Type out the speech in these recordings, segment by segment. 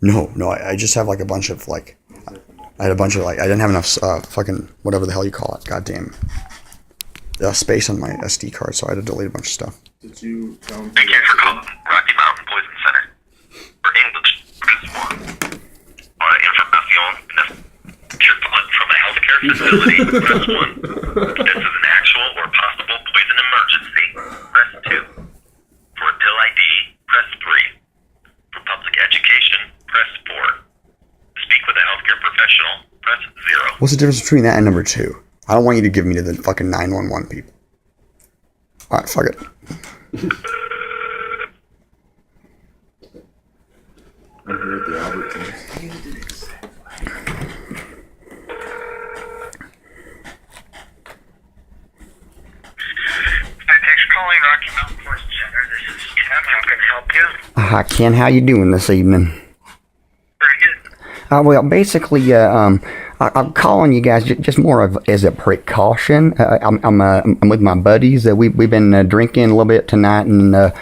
No, I just have like a bunch of like, I had a bunch of like, I didn't have enough fucking whatever the hell you call it, goddamn, space on my SD card, so I had to delete a bunch of stuff. Did you tell me? Thank you for calling Rocky Mountain Poison Center. For English, press 1. Para información from a healthcare facility, press 1. If this is an actual or possible poison emergency, press 2. For a pill ID, press 3. For public education, press 4. To speak with a healthcare professional, press 0. What's the difference between that and number 2? I don't want you to give me to the fucking 911 people. Alright, fuck it. I heard the Albertsons. Thanks for calling Rocky Mountain Poison Center. This is Tim. How can I help you? Hi, Ken. How you doing this evening? Very good. Well, basically, I'm calling you guys just more of as a precaution. I'm with my buddies. We've been drinking a little bit tonight, and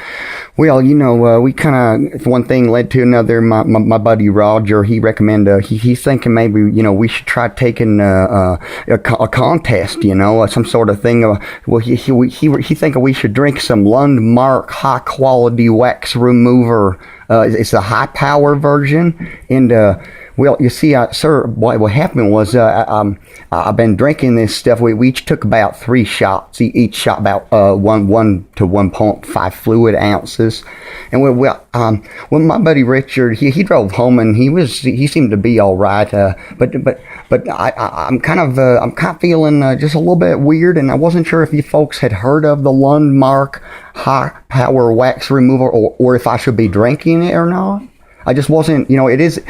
well, you know, we kind of one thing led to another. My buddy Roger, he recommended he's thinking maybe we should try taking a contest, some sort of thing. Well, he thinking we should drink some Lundmark high quality wax remover. It's a high power version, and well, you see, sir, what happened was I've been drinking this stuff. We each took about 3 shots. Each shot about 1 to 1.5 fluid ounces. And well, my buddy Richard, he drove home and he seemed to be all right. But I'm kind of feeling just a little bit weird, and I wasn't sure if you folks had heard of the Lundmark high power wax remover, or if I should be drinking it or not. I just wasn't, it is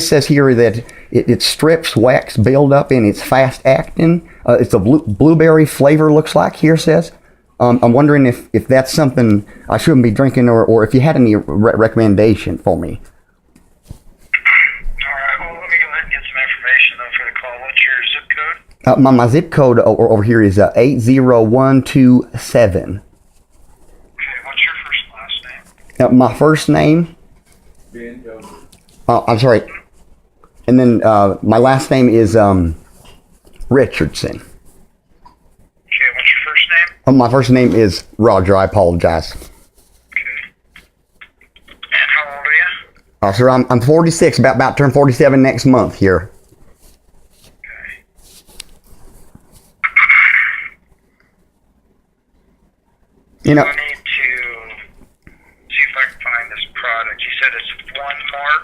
says here that it strips wax buildup and it's fast acting. It's a blueberry flavor, looks like here says. I'm wondering if that's something I shouldn't be drinking, or if you had any recommendation for me. Alright, well, let me go ahead and get some information though for the call. What's your zip code? My zip code over here is 80127. Okay, what's your first and last name? My first name? I'm sorry. And then my last name is Richardson. Okay, what's your first name? My first name is Roger. I apologize. Okay. And how old are you? Sir, I'm 46, about to turn 47 next month here. Okay. I need to see if I can find this product. You said it's Lundmark.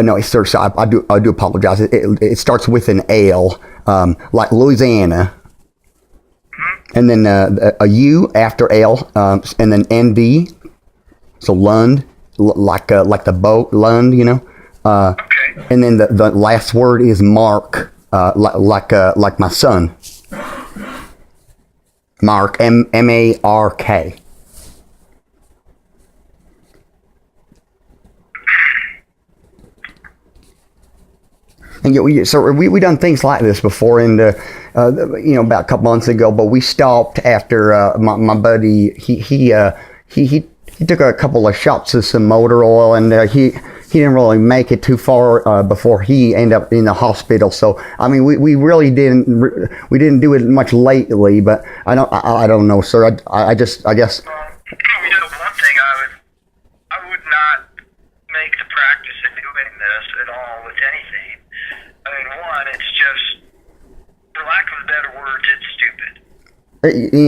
No, sir. So I do apologize. It starts with an L, like Louisiana, and then a U after L, and then ND. So Lund, like the boat Lund, Okay. And then the last word is Mark, like my son. Mark, M-A-R-K. And so we done things like this before, and about a couple months ago. But we stopped after my buddy he took a couple of shots of some motor oil, and he didn't really make it too far before he ended up in the hospital. So I mean, we really didn't do it much lately. But I don't know, sir. I guess. One thing I would not make the practice of doing this at all with anything. I mean, one, it's just, for lack of better words, it's stupid.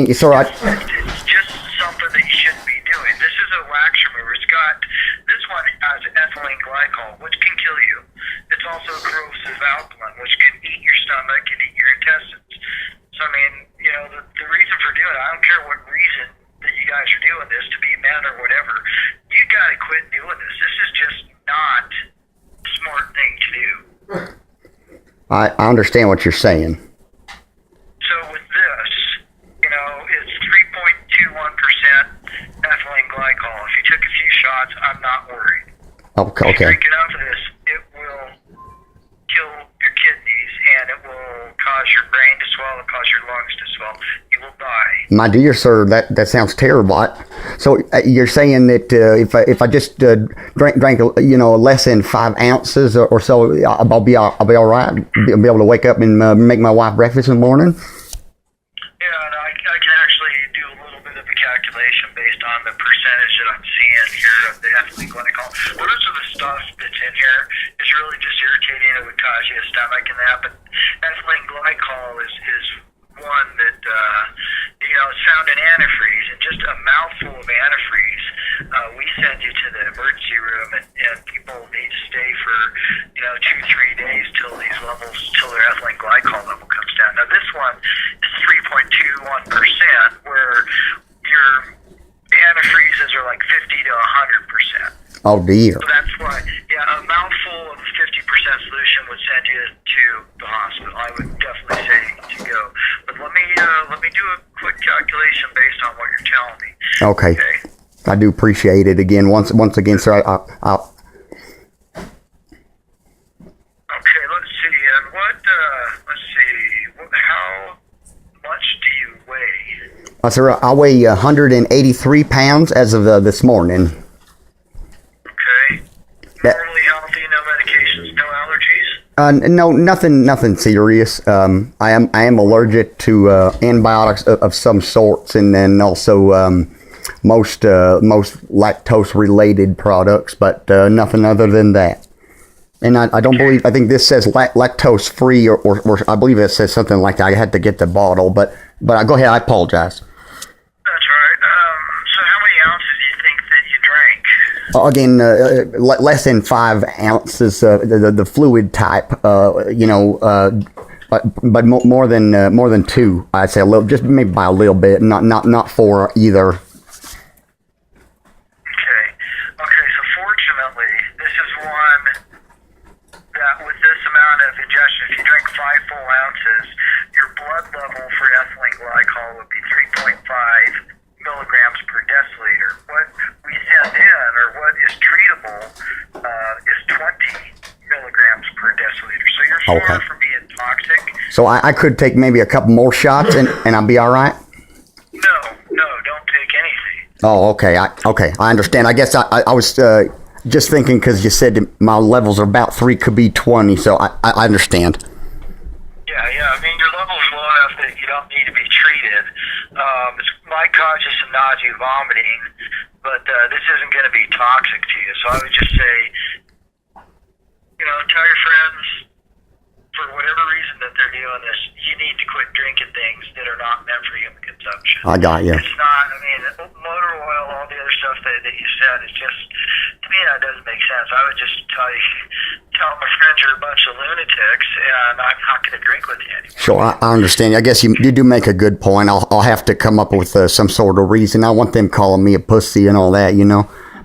It's all right. It's just something that you shouldn't be doing. This is a wax remover. This one has ethylene glycol, which can kill you. It's also corrosive alkaline, which can eat your stomach and eat your intestines. So, I mean, the reason for doing it, I don't care what reason that you guys are doing this, to be men or whatever, you got to quit doing this. This is just not a smart thing to do. I understand what you're saying. So with this, it's 3.21% ethylene glycol. If you took a few shots, I'm not worried. Okay. If you drink enough of this, it will kill your kidneys, and it will cause your brain to swell, and cause your lungs to swell. You will die. My dear sir, that sounds terrible. So you're saying that if I just drank less than 5 ounces or so, I'll be all right. Be able to wake up and make my wife breakfast in the morning. Yeah, and I can actually do a little bit of a calculation based on the percentage that I'm seeing here of the ethylene glycol. Most of the stuff that's in here is really just irritating. It would cause you a stomach and that, but ethylene glycol is one that is found in antifreeze, and just a mouthful of antifreeze, we send you to the emergency room, and people need to stay for 2-3 days till their ethylene glycol level comes down. Now this one is 3.21%, where your antifreezes are like 50 to 100%. Oh dear. So that's why, a mouthful of 50% solution would send you to the hospital. I would definitely say to go. But let me do a quick calculation based on what you're telling me. Okay. I do appreciate it again. Once again, sir. I'll Okay, let's see. And how much do you weigh? Sir, I weigh 183 pounds as of this morning. Okay. Normally healthy, no medications, no allergies? No, nothing serious. I am allergic to antibiotics of some sorts, and then also most lactose related products, but nothing other than that. And I don't believe, I think this says lactose free, or I believe it says something like that. I had to get the bottle, but go ahead. I apologize. That's right. So how many ounces do you think that you drank? Again, less than 5 ounces, the fluid type, but more than 2. I'd say a little, just maybe by a little bit, not 4 either. Okay. So fortunately, this is one that with this amount of ingestion, if you drink 5 full ounces, your blood level for ethylene glycol would be 3.5 milligrams per deciliter. What we send in, or what is treatable, is 20 milligrams per deciliter. So you're far from being toxic. So I could take maybe a couple more shots and I'll be all right? No, don't take anything. Oh, okay. I understand. I guess I was just thinking because you said that my levels are about 3, could be 20, so I understand. Yeah. I mean, your level is low enough that you don't need to be treated. It might cause you some nausea, vomiting, but this isn't going to be toxic to you. So I would just say, tell your friends, for whatever reason that they're doing this, you need to quit drinking things that are not meant for human consumption. I got you. It's not, motor oil, all the other stuff that you said, it's just, to me, that doesn't make sense. I would just tell my friends you're a bunch of lunatics, and I'm not going to drink with you anymore. Sure, I understand. I guess you do make a good point. I'll have to come up with some sort of reason. I want them calling me a pussy and all that,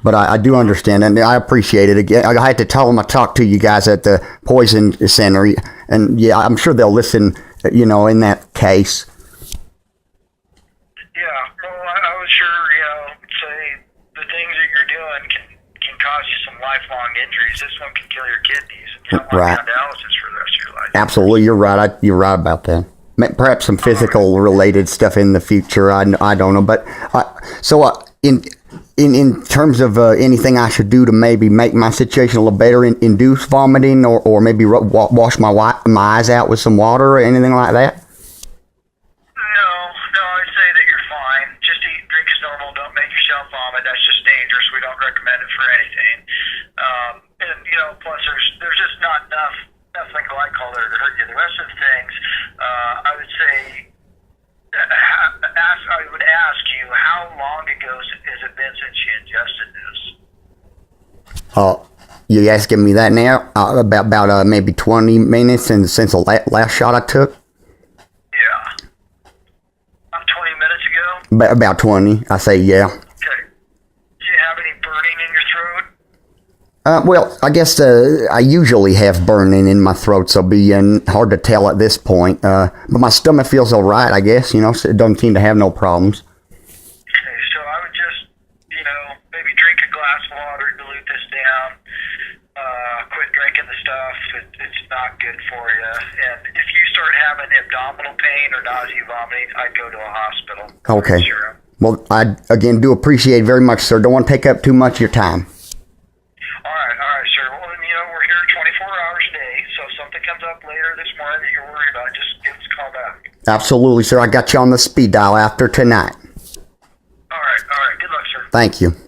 But I do understand, and I appreciate it. Again, I had to tell them I talked to you guys at the Poison Center, and yeah, I'm sure they'll listen, in that case. Yeah, well, I would sure, say the things that you're doing can cause you some lifelong injuries. This one can kill your kidneys, and you don't want to be on dialysis for the rest of your life. Absolutely, you're right. You're right about that. Perhaps some physical related stuff in the future. I don't know, but in terms of anything I should do to maybe make my situation a little better, induce vomiting, or maybe wash my eyes out with some water or anything like that? No, I'd say that you're fine. Just eat, drink as normal. Don't make yourself vomit. That's just dangerous. We don't recommend it for anything. Plus there's just not enough ethylene glycol there to hurt you. The rest of the things, I would say, I would ask you, how long ago has it been since you ingested this? You asking me that now? About maybe 20 minutes since the last shot I took? Yeah. About 20 minutes ago? About 20, I say, yeah. Okay. Do you have any burning in your throat? Well, I guess I usually have burning in my throat, so it'll be hard to tell at this point. But my stomach feels all right, I guess, so it doesn't seem to have no problems. Okay, so I would just, maybe drink a glass of water, dilute this down, quit drinking the stuff. It's not good for you. And if you start having abdominal pain or nausea, vomiting, I'd go to a hospital. Okay. Sure. Well, I, again, do appreciate it very much, sir. Don't want to take up too much of your time. All right, sir. Well, then, we're here 24 hours a day, so if something comes up later this morning that you're worried about, just give us a call back. Absolutely, sir. I got you on the speed dial after tonight. All right. Good luck, sir. Thank you.